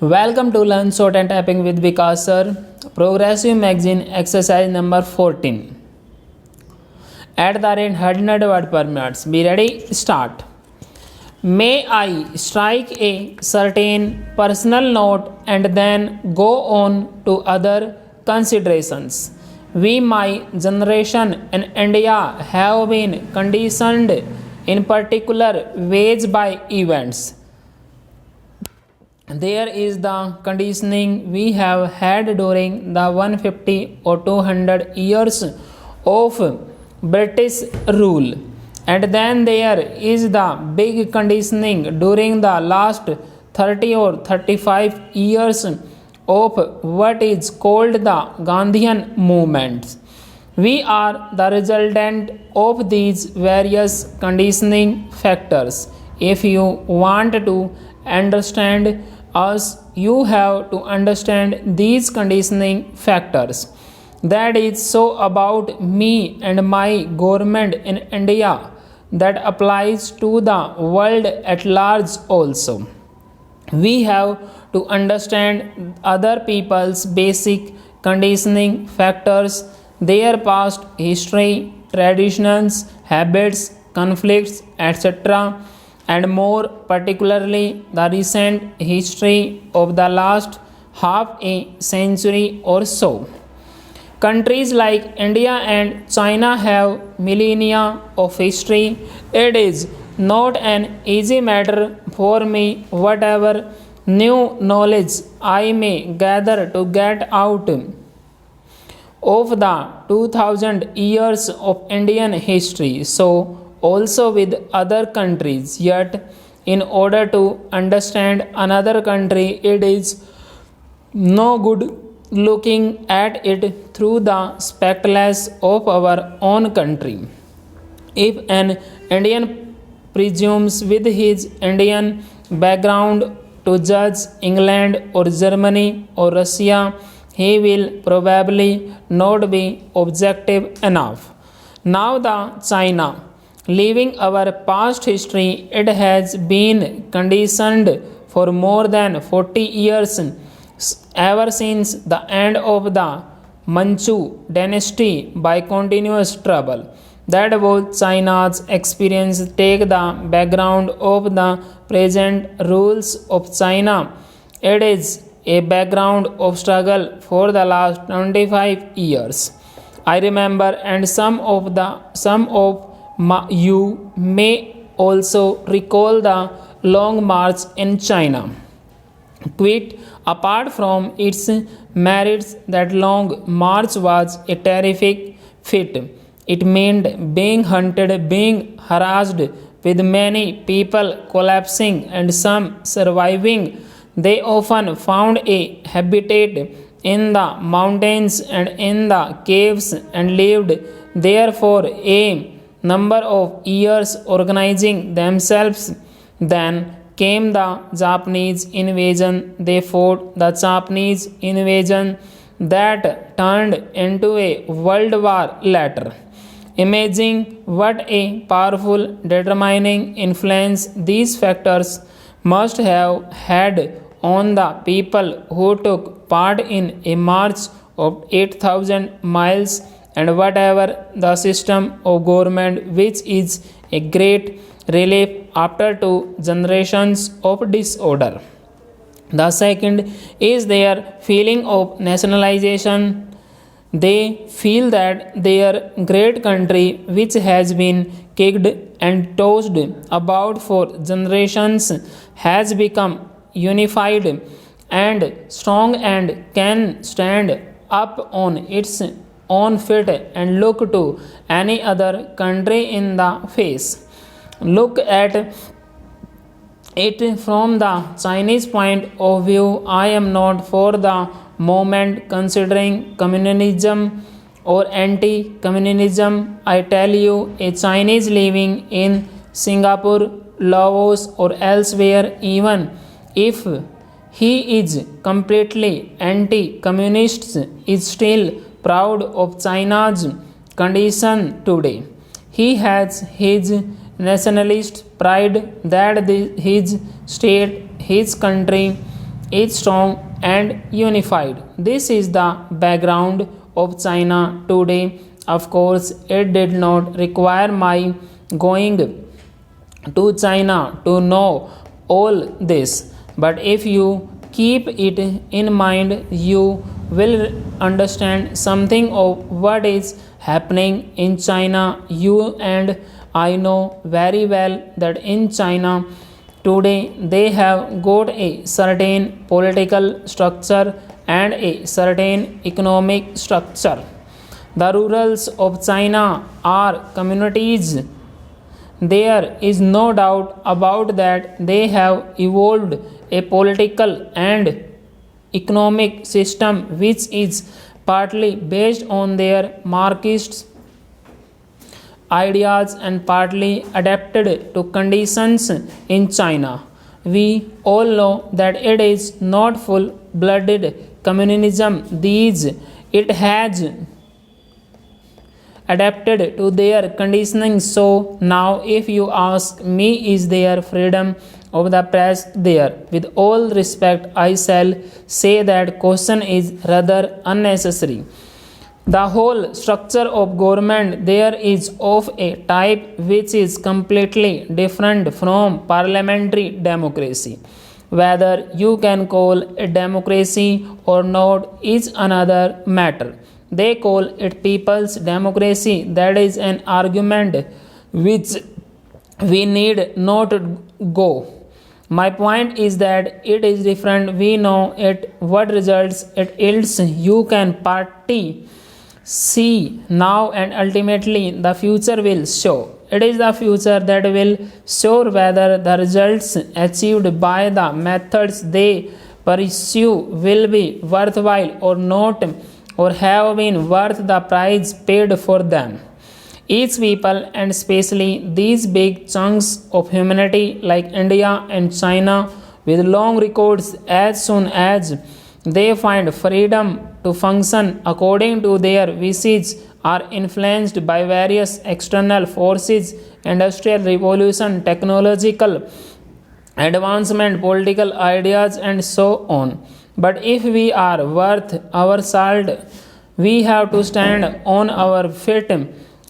Welcome to Learn Short and Typing with Vikas sir. Progressive magazine exercise number 14. At the rate 100 word per minute. Be ready? Start. May I strike a certain personal note and then go on to other considerations. We, my generation in India, have been conditioned in particular ways by events. There is the conditioning we have had during the 150 or 200 years of British rule, and then there is the big conditioning during the last 30 or 35 years of what is called the Gandhian movement. We are the resultant of these various conditioning factors. If you want to understand us, you have to understand these conditioning factors. That is so about me and my government in India that applies to the world at large also. We have to understand other people's basic conditioning factors, their past history, traditions, habits, conflicts, etc., and more particularly the recent history of the last half a century or so. Countries like India and China have millennia of history. It is not an easy matter for me, whatever new knowledge I may gather, to get out of the 2000 years of Indian history. So, also with other countries. Yet, in order to understand another country, it is no good looking at it through the spectacles of our own country. If an Indian presumes with his Indian background to judge England or Germany or Russia, he will probably not be objective enough. Now the China. Leaving our past history, it has been conditioned for more than 40 years, ever since the end of the Manchu dynasty, by continuous trouble. That was China's experience. Take the background of the present rules of China. It is a background of struggle for the last 25 years. I remember, and some of you may also recall the Long March in China. Quite apart from its merits, that Long March was a terrific feat. It meant being hunted, being harassed, with many people collapsing and some surviving. They often found a habitat in the mountains and in the caves and lived there for a number of years, organizing themselves. Then came the Japanese invasion. They fought the Japanese invasion that turned into a world war later. Imagine what a powerful determining influence these factors must have had on the people who took part in a march of 8,000 miles, and whatever the system of government, which is a great relief after 2 generations of disorder. The second is their feeling of nationalization. They feel that their great country, which has been kicked and tossed about for generations, has become unified and strong and can stand up on its own feet and look to any other country in the face. Look at it from the Chinese point of view. I am not for the moment considering communism or anti-communism. I tell you, a Chinese living in Singapore, Laos, or elsewhere, even if he is completely anti-communist, is still proud of China's condition today. He has his nationalist pride that his state, his country, is strong and unified. This is the background of China today. Of course, it did not require my going to China to know all this, but if you keep it in mind, you will understand something of what is happening in China. You and I know very well that in China today they have got a certain political structure and a certain economic structure. The rurals of China are communities. There is no doubt about that. They have evolved a political and economic system which is partly based on their Marxist ideas and partly adapted to conditions in China. We all know that it is not full blooded communism. It has adapted to their conditioning. So now if you ask me, is there freedom of the press there? With all respect, I shall say that question is rather unnecessary. The whole structure of government there is of a type which is completely different from parliamentary democracy. Whether you can call it democracy or not is another matter. They call it people's democracy. That is an argument which we need not go. My point is that it is different. We know it what results it yields. You can party see now and ultimately the future will show. It is the future that will show whether the results achieved by the methods they pursue will be worthwhile or not, or have been worth the price paid for them. Each people, and especially these big chunks of humanity like India and China with long records, as soon as they find freedom to function according to their wishes, are influenced by various external forces, industrial revolution, technological advancement, political ideas, and so on. But if we are worth our salt, we have to stand on our feet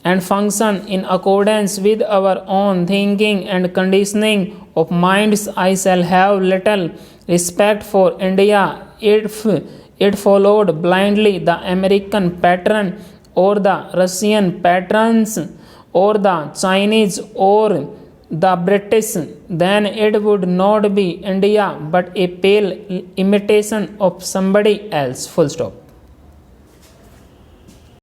and function in accordance with our own thinking and conditioning of minds. I shall have little respect for India if it followed blindly the American pattern or the Russian patterns or the Chinese or the British. Then it would not be India but a pale imitation of somebody else. Full stop.